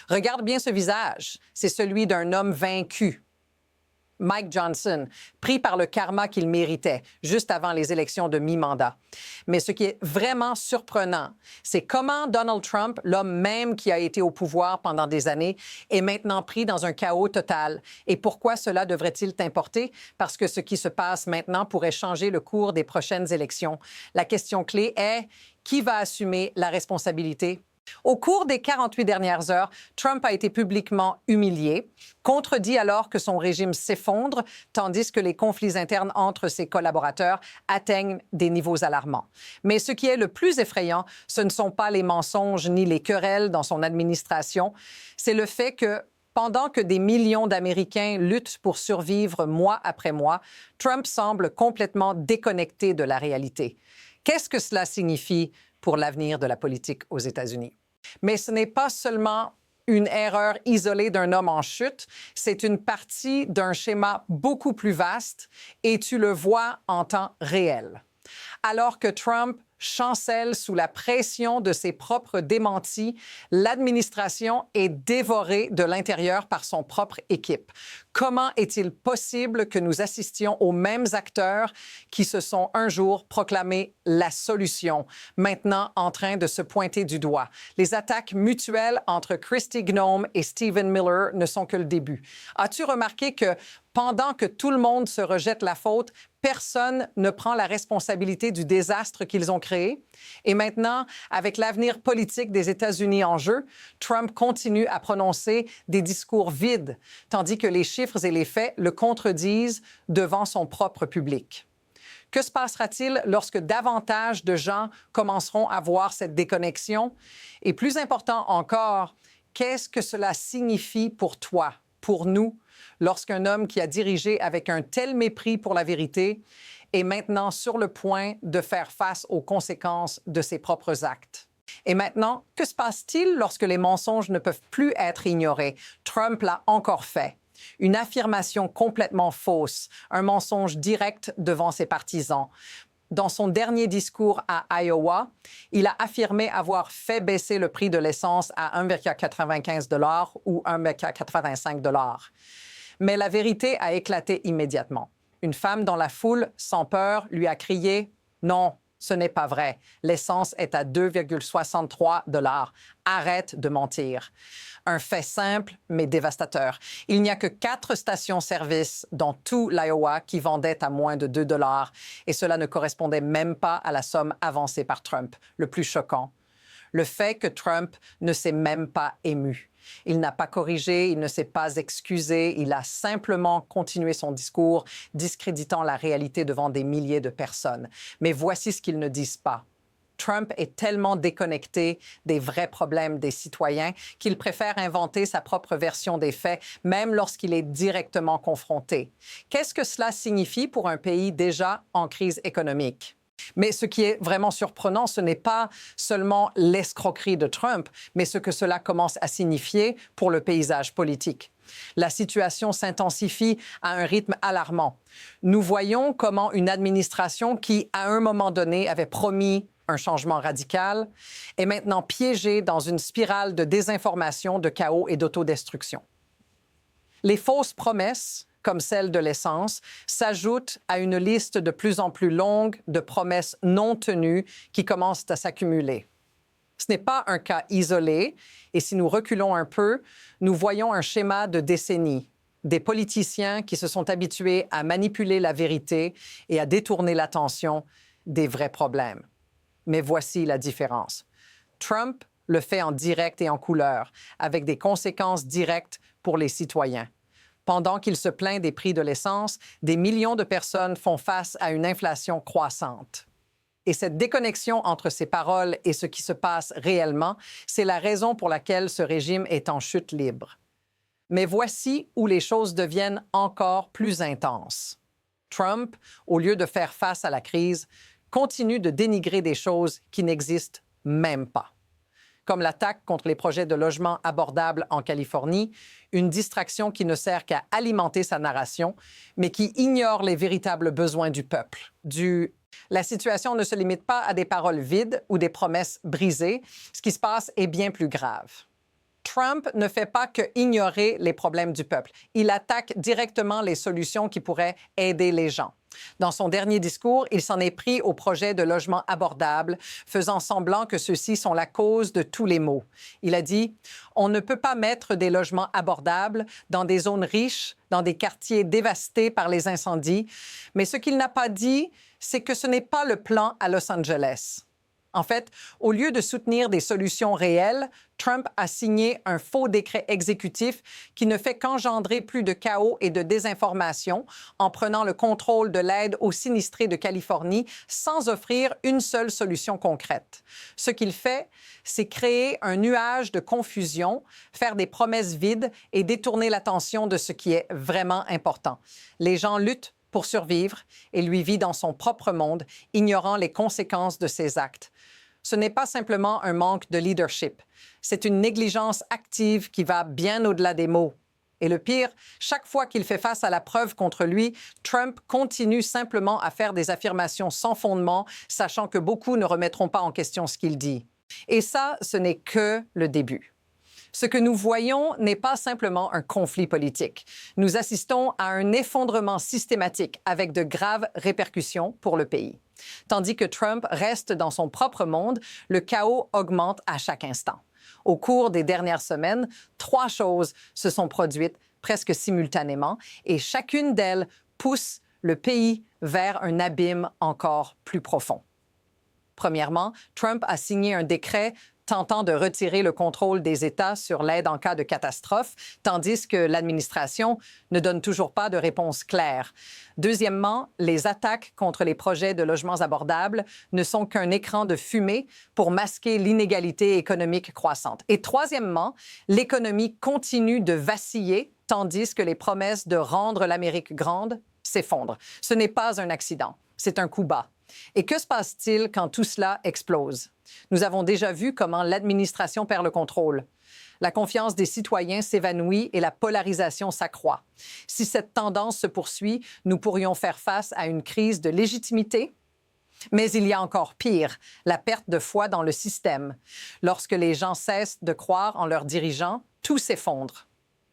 Regarde bien ce visage, c'est celui d'un homme vaincu. Mike Johnson, pris par le karma qu'il méritait juste avant les élections de mi-mandat. Mais ce qui est vraiment surprenant, c'est comment Donald Trump, l'homme même qui a été au pouvoir pendant des années, est maintenant pris dans un chaos total. Et pourquoi cela devrait-il t'importer? Parce que ce qui se passe maintenant pourrait changer le cours des prochaines élections. La question clé est, qui va assumer la responsabilité? Au cours des 48 dernières heures, Trump a été publiquement humilié, contredit alors que son régime s'effondre, tandis que les conflits internes entre ses collaborateurs atteignent des niveaux alarmants. Mais ce qui est le plus effrayant, ce ne sont pas les mensonges ni les querelles dans son administration, c'est le fait que pendant que des millions d'Américains luttent pour survivre mois après mois, Trump semble complètement déconnecté de la réalité. Qu'est-ce que cela signifie pour l'avenir de la politique aux États-Unis? Mais ce n'est pas seulement une erreur isolée d'un homme en chute, c'est une partie d'un schéma beaucoup plus vaste et tu le vois en temps réel. Alors que Trump chancelle sous la pression de ses propres démentis, l'administration est dévorée de l'intérieur par son propre équipe. Comment est-il possible que nous assistions aux mêmes acteurs qui se sont un jour proclamés la solution, maintenant en train de se pointer du doigt? Les attaques mutuelles entre Kristi Gnome et Stephen Miller ne sont que le début. As-tu remarqué que pendant que tout le monde se rejette la faute, personne ne prend la responsabilité du désastre qu'ils ont créé? Et maintenant, avec l'avenir politique des États-Unis en jeu, Trump continue à prononcer des discours vides, tandis que les chiffres et les faits le contredisent devant son propre public. Que se passera-t-il lorsque davantage de gens commenceront à voir cette déconnexion? Et plus important encore, qu'est-ce que cela signifie pour toi, pour nous, lorsqu'un homme qui a dirigé avec un tel mépris pour la vérité est maintenant sur le point de faire face aux conséquences de ses propres actes? Et maintenant, que se passe-t-il lorsque les mensonges ne peuvent plus être ignorés? Trump l'a encore fait. Une affirmation complètement fausse, un mensonge direct devant ses partisans. Dans son dernier discours à Iowa, il a affirmé avoir fait baisser le prix de l'essence à 1,95 $ ou 1,85 $. Mais la vérité a éclaté immédiatement. Une femme dans la foule, sans peur, lui a crié « Non, ce n'est pas vrai. L'essence est à 2,63 $. Arrête de mentir. » Un fait simple, mais dévastateur. Il n'y a que 4 stations-service dans tout l'Iowa qui vendaient à moins de 2 $, et cela ne correspondait même pas à la somme avancée par Trump. Le plus choquant, le fait que Trump ne s'est même pas ému. Il n'a pas corrigé, il ne s'est pas excusé, il a simplement continué son discours, discréditant la réalité devant des milliers de personnes. Mais voici ce qu'ils ne disent pas. Trump est tellement déconnecté des vrais problèmes des citoyens qu'il préfère inventer sa propre version des faits, même lorsqu'il est directement confronté. Qu'est-ce que cela signifie pour un pays déjà en crise économique? Mais ce qui est vraiment surprenant, ce n'est pas seulement l'escroquerie de Trump, mais ce que cela commence à signifier pour le paysage politique. La situation s'intensifie à un rythme alarmant. Nous voyons comment une administration qui, à un moment donné, avait promis un changement radical, est maintenant piégée dans une spirale de désinformation, de chaos et d'autodestruction. Les fausses promesses, comme celle de l'essence, s'ajoutent à une liste de plus en plus longue de promesses non tenues qui commencent à s'accumuler. Ce n'est pas un cas isolé, et si nous reculons un peu, nous voyons un schéma de décennies. Des politiciens qui se sont habitués à manipuler la vérité et à détourner l'attention des vrais problèmes. Mais voici la différence. Trump le fait en direct et en couleur, avec des conséquences directes pour les citoyens. Pendant qu'il se plaint des prix de l'essence, des millions de personnes font face à une inflation croissante. Et cette déconnexion entre ses paroles et ce qui se passe réellement, c'est la raison pour laquelle ce régime est en chute libre. Mais voici où les choses deviennent encore plus intenses. Trump, au lieu de faire face à la crise, continue de dénigrer des choses qui n'existent même pas. Comme l'attaque contre les projets de logement abordables en Californie, une distraction qui ne sert qu'à alimenter sa narration, mais qui ignore les véritables besoins du peuple. La situation ne se limite pas à des paroles vides ou des promesses brisées. Ce qui se passe est bien plus grave. Trump ne fait pas que ignorer les problèmes du peuple. Il attaque directement les solutions qui pourraient aider les gens. Dans son dernier discours, il s'en est pris au projet de logement abordable, faisant semblant que ceux-ci sont la cause de tous les maux. Il a dit « On ne peut pas mettre des logements abordables dans des zones riches, dans des quartiers dévastés par les incendies. » Mais ce qu'il n'a pas dit, c'est que ce n'est pas le plan à Los Angeles. En fait, au lieu de soutenir des solutions réelles, Trump a signé un faux décret exécutif qui ne fait qu'engendrer plus de chaos et de désinformation en prenant le contrôle de l'aide aux sinistrés de Californie sans offrir une seule solution concrète. Ce qu'il fait, c'est créer un nuage de confusion, faire des promesses vides et détourner l'attention de ce qui est vraiment important. Les gens luttent pour survivre et lui vit dans son propre monde, ignorant les conséquences de ses actes. Ce n'est pas simplement un manque de leadership, c'est une négligence active qui va bien au-delà des mots. Et le pire, chaque fois qu'il fait face à la preuve contre lui, Trump continue simplement à faire des affirmations sans fondement, sachant que beaucoup ne remettront pas en question ce qu'il dit. Et ça, ce n'est que le début. Ce que nous voyons n'est pas simplement un conflit politique. Nous assistons à un effondrement systématique avec de graves répercussions pour le pays. Tandis que Trump reste dans son propre monde, le chaos augmente à chaque instant. Au cours des dernières semaines, 3 choses se sont produites presque simultanément et chacune d'elles pousse le pays vers un abîme encore plus profond. Premièrement, Trump a signé un décret tentant de retirer le contrôle des États sur l'aide en cas de catastrophe, tandis que l'administration ne donne toujours pas de réponse claire. Deuxièmement, les attaques contre les projets de logements abordables ne sont qu'un écran de fumée pour masquer l'inégalité économique croissante. Et troisièmement, l'économie continue de vaciller, tandis que les promesses de rendre l'Amérique grande s'effondrent. Ce n'est pas un accident, c'est un coup bas. Et que se passe-t-il quand tout cela explose? Nous avons déjà vu comment l'administration perd le contrôle. La confiance des citoyens s'évanouit et la polarisation s'accroît. Si cette tendance se poursuit, nous pourrions faire face à une crise de légitimité. Mais il y a encore pire, la perte de foi dans le système. Lorsque les gens cessent de croire en leurs dirigeants, tout s'effondre.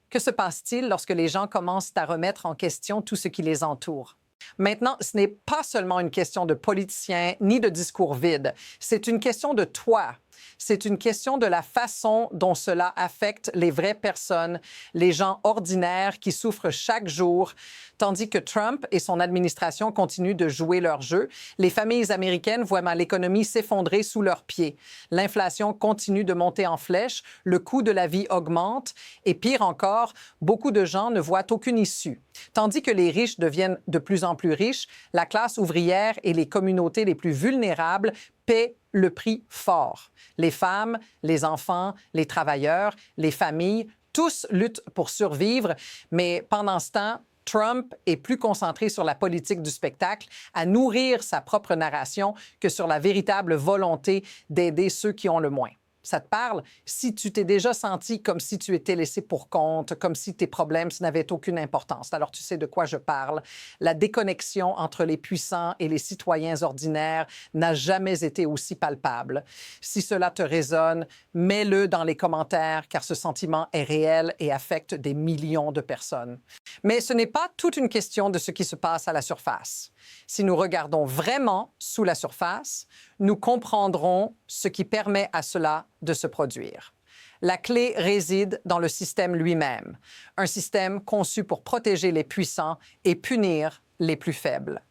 Que se passe-t-il lorsque les gens commencent à remettre en question tout ce qui les entoure? Maintenant, ce n'est pas seulement une question de politiciens ni de discours vides. C'est une question de toi. C'est une question de la façon dont cela affecte les vraies personnes, les gens ordinaires qui souffrent chaque jour. Tandis que Trump et son administration continuent de jouer leur jeu, les familles américaines voient l'économie s'effondrer sous leurs pieds. L'inflation continue de monter en flèche, le coût de la vie augmente et pire encore, beaucoup de gens ne voient aucune issue. Tandis que les riches deviennent de plus en plus riches, la classe ouvrière et les communautés les plus vulnérables paient le prix fort. Les femmes, les enfants, les travailleurs, les familles, tous luttent pour survivre, mais pendant ce temps, Trump est plus concentré sur la politique du spectacle, à nourrir sa propre narration que sur la véritable volonté d'aider ceux qui ont le moins. Ça te parle? Si tu t'es déjà senti comme si tu étais laissé pour compte, comme si tes problèmes n'avaient aucune importance, alors tu sais de quoi je parle. La déconnexion entre les puissants et les citoyens ordinaires n'a jamais été aussi palpable. Si cela te résonne, mets-le dans les commentaires, car ce sentiment est réel et affecte des millions de personnes. Mais ce n'est pas toute une question de ce qui se passe à la surface. Si nous regardons vraiment sous la surface, nous comprendrons ce qui permet à cela de se produire. La clé réside dans le système lui-même, un système conçu pour protéger les puissants et punir les plus faibles.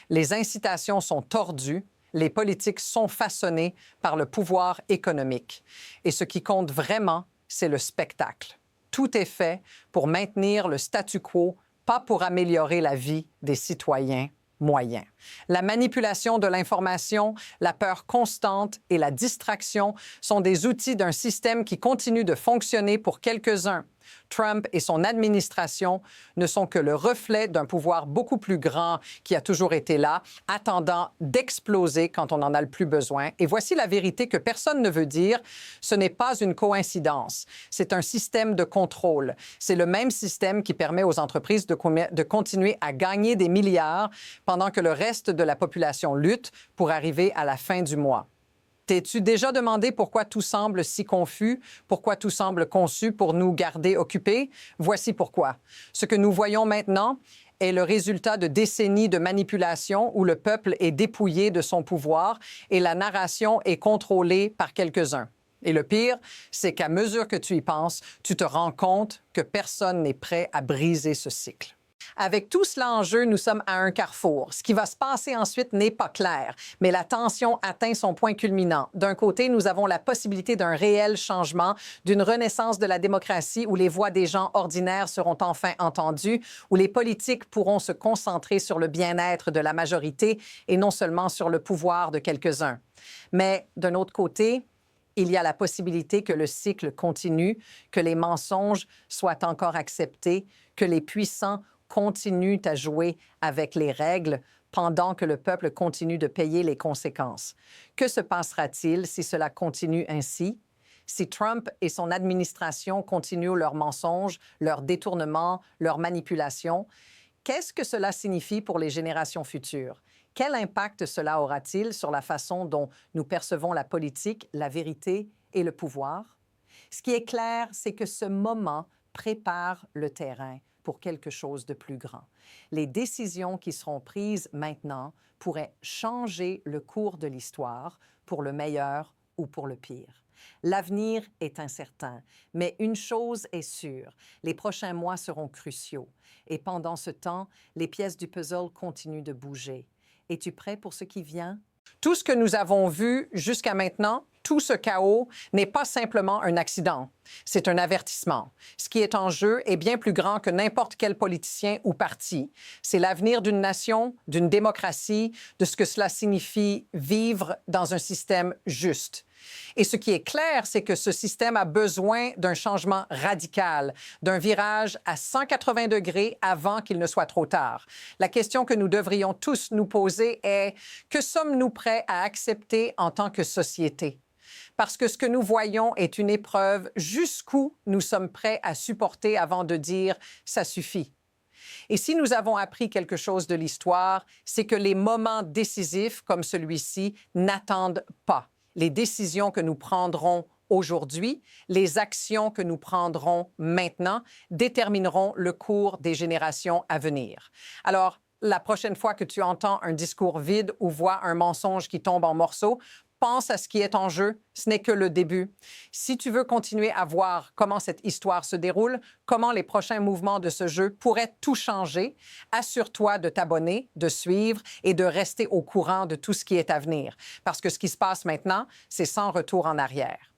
Les incitations sont tordues, les politiques sont façonnées par le pouvoir économique. Et ce qui compte vraiment, c'est le spectacle. Tout est fait pour maintenir le statu quo, pas pour améliorer la vie des citoyens moyens. La manipulation de l'information, la peur constante et la distraction sont des outils d'un système qui continue de fonctionner pour quelques-uns. Trump et son administration ne sont que le reflet d'un pouvoir beaucoup plus grand qui a toujours été là, attendant d'exploser quand on en a le plus besoin. Et voici la vérité que personne ne veut dire. Ce n'est pas une coïncidence. C'est un système de contrôle. C'est le même système qui permet aux entreprises de continuer à gagner des milliards pendant que le reste de la population lutte pour arriver à la fin du mois. T'es-tu déjà demandé pourquoi tout semble si confus, pourquoi tout semble conçu pour nous garder occupés? Voici pourquoi. Ce que nous voyons maintenant est le résultat de décennies de manipulation où le peuple est dépouillé de son pouvoir et la narration est contrôlée par quelques-uns. Et le pire, c'est qu'à mesure que tu y penses, tu te rends compte que personne n'est prêt à briser ce cycle. Avec tout cela en jeu, nous sommes à un carrefour. Ce qui va se passer ensuite n'est pas clair, mais la tension atteint son point culminant. D'un côté, nous avons la possibilité d'un réel changement, d'une renaissance de la démocratie où les voix des gens ordinaires seront enfin entendues, où les politiques pourront se concentrer sur le bien-être de la majorité et non seulement sur le pouvoir de quelques-uns. Mais d'un autre côté, il y a la possibilité que le cycle continue, que les mensonges soient encore acceptés, que les puissants continuent à jouer avec les règles pendant que le peuple continue de payer les conséquences. Que se passera-t-il si cela continue ainsi? Si Trump et son administration continuent leurs mensonges, leurs détournements, leurs manipulations, qu'est-ce que cela signifie pour les générations futures? Quel impact cela aura-t-il sur la façon dont nous percevons la politique, la vérité et le pouvoir? Ce qui est clair, c'est que ce moment prépare le terrain pour quelque chose de plus grand. Les décisions qui seront prises maintenant pourraient changer le cours de l'histoire pour le meilleur ou pour le pire. L'avenir est incertain, mais une chose est sûre, les prochains mois seront cruciaux. Et pendant ce temps, les pièces du puzzle continuent de bouger. Es-tu prêt pour ce qui vient? Tout ce que nous avons vu jusqu'à maintenant, tout ce chaos n'est pas simplement un accident, c'est un avertissement. Ce qui est en jeu est bien plus grand que n'importe quel politicien ou parti. C'est l'avenir d'une nation, d'une démocratie, de ce que cela signifie vivre dans un système juste. Et ce qui est clair, c'est que ce système a besoin d'un changement radical, d'un virage à 180 degrés avant qu'il ne soit trop tard. La question que nous devrions tous nous poser est: que sommes-nous prêts à accepter en tant que société? Parce que ce que nous voyons est une épreuve jusqu'où nous sommes prêts à supporter avant de dire « ça suffit ». Et si nous avons appris quelque chose de l'histoire, c'est que les moments décisifs comme celui-ci n'attendent pas. Les décisions que nous prendrons aujourd'hui, les actions que nous prendrons maintenant détermineront le cours des générations à venir. Alors, la prochaine fois que tu entends un discours vide ou vois un mensonge qui tombe en morceaux, pense à ce qui est en jeu, ce n'est que le début. Si tu veux continuer à voir comment cette histoire se déroule, comment les prochains mouvements de ce jeu pourraient tout changer, assure-toi de t'abonner, de suivre et de rester au courant de tout ce qui est à venir. Parce que ce qui se passe maintenant, c'est sans retour en arrière.